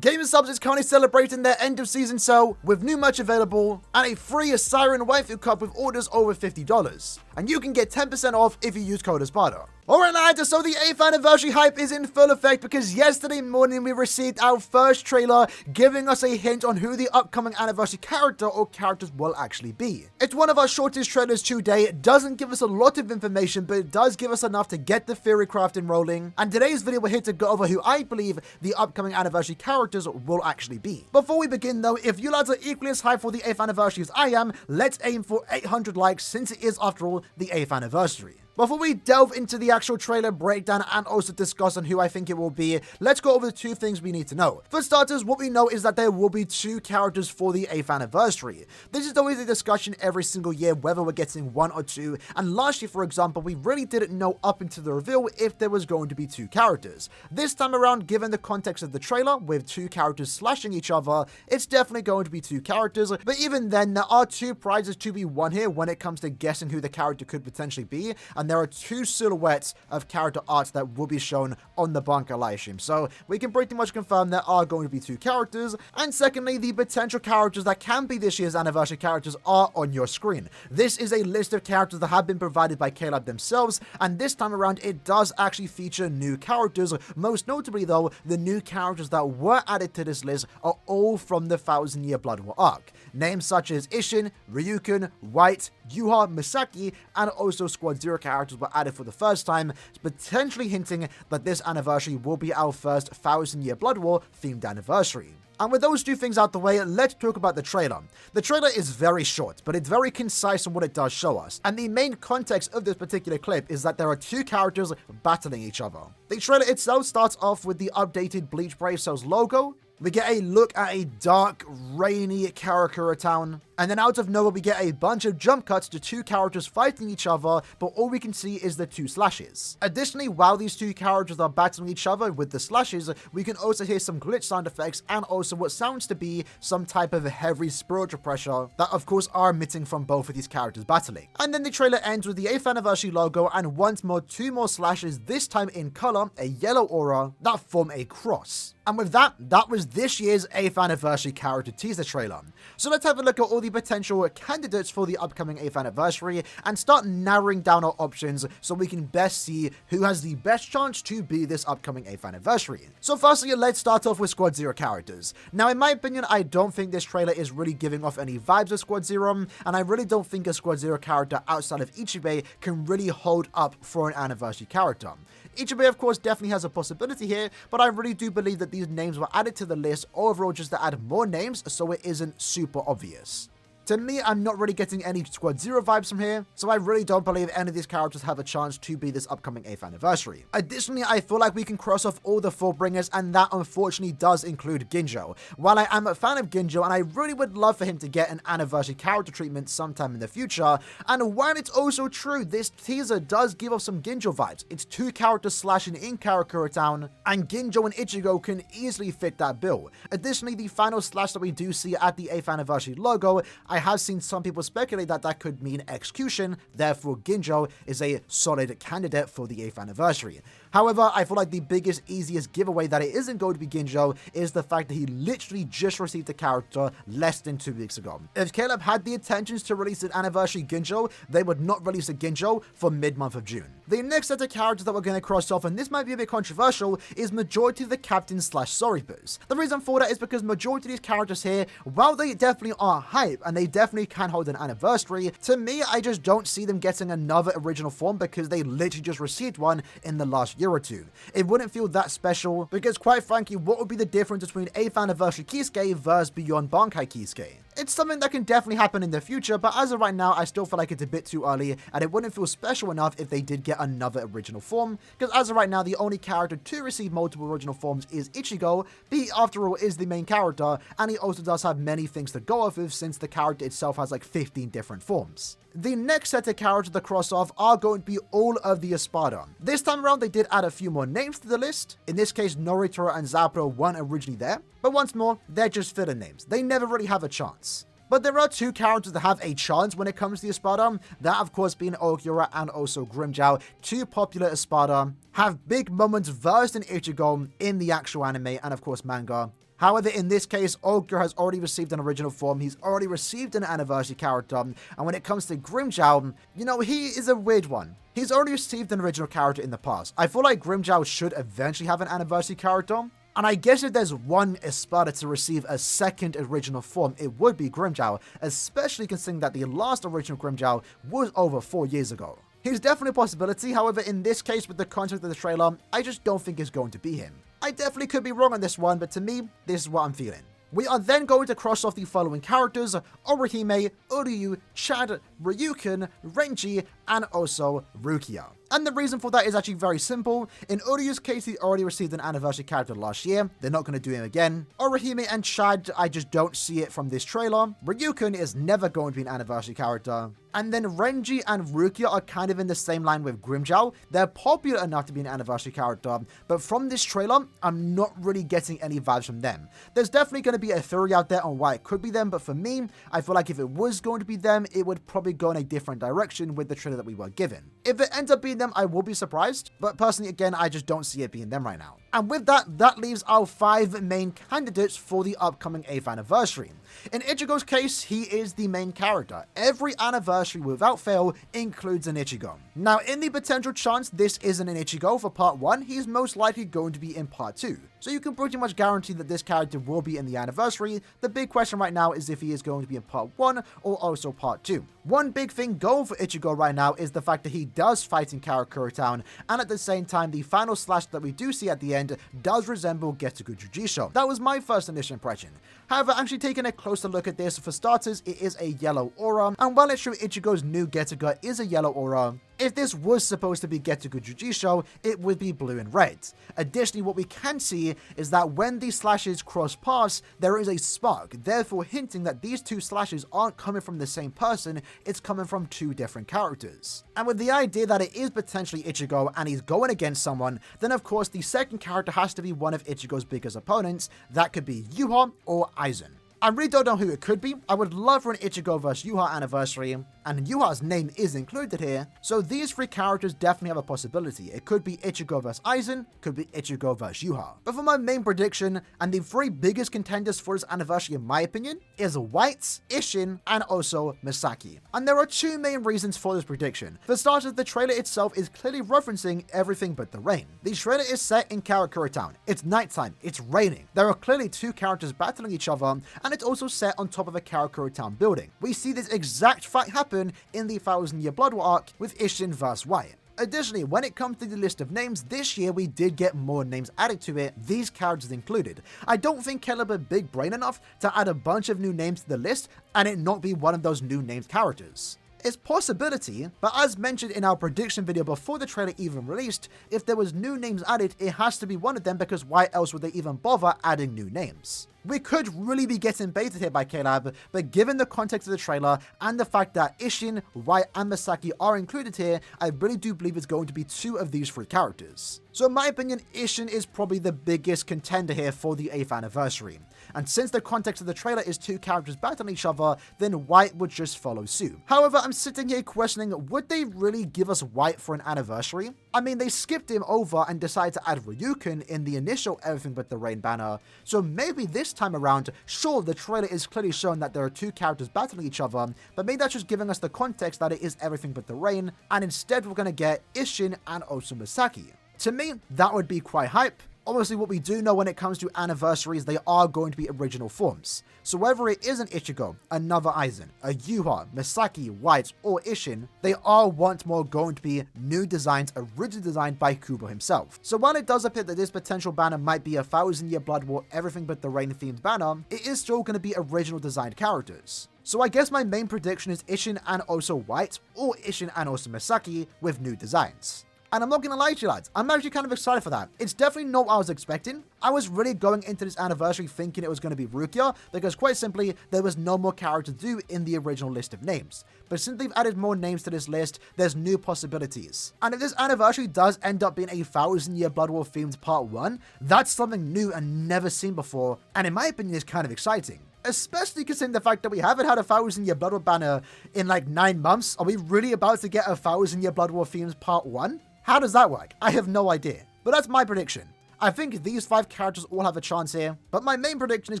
Gamer Subs is currently celebrating their end of season sale with new merch available and a free Siren Waifu Cup with orders over $50. And you can get 10% off if you use code Espada. Alright lads, so the 8th anniversary hype is in full effect because yesterday morning we received our first trailer giving us a hint on who the upcoming anniversary character or characters will actually be. It's one of our shortest trailers to date. It doesn't give us a lot of information, but it does give us enough to get the theory crafting rolling. And today's video we're here to go over who I believe the upcoming anniversary characters will actually be. Before we begin though, if you lads are equally as hyped for the 8th anniversary as I am, let's aim for 800 likes since it is after all the 8th anniversary. Before we delve into the actual trailer breakdown and also discuss on who I think it will be, let's go over the two things we need to know. For starters, what we know is that there will be 2 characters for the 8th anniversary. This is always a discussion every single year whether we're getting 1 or 2, and last year, for example, we really didn't know up until the reveal if there was going to be 2 characters. This time around, given the context of the trailer, with 2 characters slashing each other, it's definitely going to be 2 characters, but even then, there are 2 prizes to be won here when it comes to guessing who the character could potentially be, and there are 2 silhouettes of character art that will be shown on the bunker live stream. So we can pretty much confirm there are going to be 2 characters. And secondly, the potential characters that can be this year's anniversary characters are on your screen. This is a list of characters that have been provided by KLab themselves, and this time around it does actually feature new characters. Most notably though, the new characters that were added to this list are all from the 1000 Year Blood War arc. Names such as Ishin, Ryukun, White, Yuha, Misaki, and also Squad Zero characters were added for the first time, potentially hinting that this anniversary will be our first 1000 Year Blood War themed anniversary. And with those 2 things out the way, let's talk about the trailer. The trailer is very short, but it's very concise on what it does show us. And the main context of this particular clip is that there are 2 characters battling each other. The trailer itself starts off with the updated Bleach Brave Cells logo. We get a look at a dark, rainy Karakura town. And then out of nowhere, we get a bunch of jump cuts to 2 characters fighting each other, but all we can see is the 2 slashes. Additionally, while these 2 characters are battling each other with the slashes, we can also hear some glitch sound effects and also what sounds to be some type of heavy spiritual pressure that of course are emitting from both of these characters battling. And then the trailer ends with the 8th anniversary logo and once more 2 more slashes, this time in color, a yellow aura that form a cross. And with that, that was this year's 8th anniversary character teaser trailer. So let's have a look at all the potential candidates for the upcoming 8th anniversary and start narrowing down our options so we can best see who has the best chance to be this upcoming 8th anniversary. So firstly, let's start off with Squad Zero characters. Now, in my opinion, I don't think this trailer is really giving off any vibes of Squad Zero, and I really don't think a Squad Zero character outside of Ichibe can really hold up for an anniversary character. Ichibe, of course, definitely has a possibility here, but I really do believe that these names were added to the list overall just to add more names so it isn't super obvious. To me, I'm not really getting any Squad Zero vibes from here, so I really don't believe any of these characters have a chance to be this upcoming 8th anniversary. Additionally, I feel like we can cross off all the Fullbringers, and that unfortunately does include Ginjo. While I am a fan of Ginjo, and I really would love for him to get an anniversary character treatment sometime in the future, and while it's also true, this teaser does give off some Ginjo vibes. It's 2 characters slashing in Karakura Town, and Ginjo and Ichigo can easily fit that bill. Additionally, the final slash that we do see at the 8th anniversary logo, I have seen some people speculate that that could mean execution, therefore Ginjo is a solid candidate for the 8th anniversary. However, I feel like the biggest, easiest giveaway that it isn't going to be Ginjo is the fact that he literally just received the character less than 2 weeks ago. If KLab had the intentions to release an anniversary Ginjo, they would not release a Ginjo for mid-month of June. The next set of characters that we're going to cross off, and this might be a bit controversial, is majority of the captains / Soripers. The reason for that is because majority of these characters here, while they definitely are hype and they definitely can hold an anniversary, to me, I just don't see them getting another original form because they literally just received one in the last year or 2. It wouldn't feel that special because quite frankly, what would be the difference between 8th anniversary Kisuke versus Beyond Bankai Kisuke? It's something that can definitely happen in the future, but as of right now, I still feel like it's a bit too early, and it wouldn't feel special enough if they did get another original form, because as of right now, the only character to receive multiple original forms is Ichigo. He, after all, is the main character, and he also does have many things to go off with since the character itself has like 15 different forms. The next set of characters to cross off are going to be all of the Espada. This time around, they did add a few more names to the list. In this case, Noritoro and Zapro weren't originally there, but once more, they're just filler names. They never really have a chance. But there are 2 characters that have a chance when it comes to the Espada, that of course being Aaroniero and also Grimmjow, 2 popular Espada, have big moments versed in Ichigo in the actual anime and of course manga. However, in this case, Ogre has already received an original form, he's already received an anniversary character, and when it comes to Grimmjow, you know, he is a weird one. He's already received an original character in the past. I feel like Grimmjow should eventually have an anniversary character, and I guess if there's one Espada to receive a second original form, it would be Grimmjow, especially considering that the last original Grimmjow was over 4 years ago. He's definitely a possibility, however, in this case with the context of the trailer, I just don't think it's going to be him. I definitely could be wrong on this one, but to me, this is what I'm feeling. We are then going to cross off the following characters: Orihime, Uryu, Chad, Ryuken, Renji, and also Rukia. And the reason for that is actually very simple. In Uryu's case, he already received an anniversary character last year. They're not going to do him again. Orihime and Chad, I just don't see it from this trailer. Ryuken is never going to be an anniversary character. And then Renji and Rukia are kind of in the same line with Grimmjow. They're popular enough to be an anniversary character, but from this trailer, I'm not really getting any vibes from them. There's definitely going to be a theory out there on why it could be them, but for me, I feel like if it was going to be them, it would probably go in a different direction with the trailer that we were given. If it ends up being them, I will be surprised, but personally, again, I just don't see it being them right now. And with that, that leaves our 5 main candidates for the upcoming 8th anniversary. In Ichigo's case, he is the main character. Every anniversary without fail includes an Ichigo. Now, in the potential chance this isn't an Ichigo for part 1, he's most likely going to be in part 2. So you can pretty much guarantee that this character will be in the anniversary. The big question right now is if he is going to be in part 1 or also part 2. One big thing going for Ichigo right now is the fact that he does fight in Karakura Town, and at the same time, the final slash that we do see at the end does resemble Getugu Jujisho. That was my first initial impression. However, actually taking a closer look at this, for starters, it is a yellow aura, and while it's true Ichigo's new Getuga is a yellow aura, if this was supposed to be Getugu Jujisho, it would be blue and red. Additionally, what we can see is that when these slashes cross paths, there is a spark, therefore hinting that these two slashes aren't coming from the same person, it's coming from 2 different characters. And with the idea that it is potentially Ichigo and he's going against someone, then of course the second character has to be one of Ichigo's biggest opponents. That could be Yuha or Aizen. I really don't know who it could be. I would love for an Ichigo vs Yuha anniversary, and Yuha's name is included here, so these 3 characters definitely have a possibility. It could be Ichigo vs Aizen, could be Ichigo vs Yuha. But for my main prediction, and the 3 biggest contenders for this anniversary in my opinion, is White, Isshin, and also Misaki. And there are 2 main reasons for this prediction. For starters, the trailer itself is clearly referencing everything but the rain. The trailer is set in Karakura Town. It's nighttime, it's raining. There are clearly 2 characters battling each other, and it's also set on top of a Karakura Town building. We see this exact fight happen in the 1000 Year Blood War arc with Isshin vs White. Additionally, when it comes to the list of names, this year we did get more names added to it, these characters included. I don't think Caleb had big brain enough to add a bunch of new names to the list and it not be one of those new named characters. It's possibility, but as mentioned in our prediction video before the trailer even released, if there was new names added, it has to be one of them because why else would they even bother adding new names? We could really be getting baited here by Caleb, but given the context of the trailer and the fact that Isshin, White, and Misaki are included here, I really do believe it's going to be 2 of these 3 characters. So in my opinion, Isshin is probably the biggest contender here for the 8th anniversary. And since the context of the trailer is 2 characters battling each other, then White would just follow suit. However, I'm sitting here questioning, would they really give us White for an anniversary? I mean, they skipped him over and decided to add Ryuken in the initial Everything But the Rain banner, so maybe this time around, sure, the trailer is clearly showing that there are 2 characters battling each other, but maybe that's just giving us the context that it is Everything But the Rain, and instead we're going to get Isshin and also Misaki. To me, that would be quite hype. Obviously, what we do know when it comes to anniversaries, they are going to be original forms. So whether it is an Ichigo, another Aizen, a Yuha, Misaki, White, or Isshin, they are once more going to be new designs originally designed by Kubo himself. So while it does appear that this potential banner might be a 1000 Year Blood War Everything But the Rain themed banner, it is still going to be original designed characters. So I guess my main prediction is Isshin and also White, or Isshin and also Misaki with new designs. And I'm not gonna lie to you lads, I'm actually kind of excited for that. It's definitely not what I was expecting. I was really going into this anniversary thinking it was going to be Rukia, because quite simply, there was no more character to do in the original list of names. But since they've added more names to this list, there's new possibilities. And if this anniversary does end up being a 1000 Year Blood War themed part 1, that's something new and never seen before, and in my opinion is kind of exciting. Especially considering the fact that we haven't had a 1000 Year Blood War banner in like 9 months. Are we really about to get a 1000 Year Blood War themed part 1? How does that work? I have no idea. But that's my prediction. I think these 5 characters all have a chance here, but my main prediction is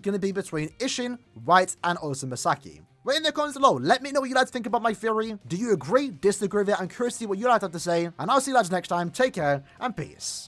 going to be between Isshin, White, and also Masaki. Write in the comments below, let me know what you guys think about my theory. Do you agree, disagree with it? I'm curious to see what you guys have to say, and I'll see you guys next time. Take care, and peace.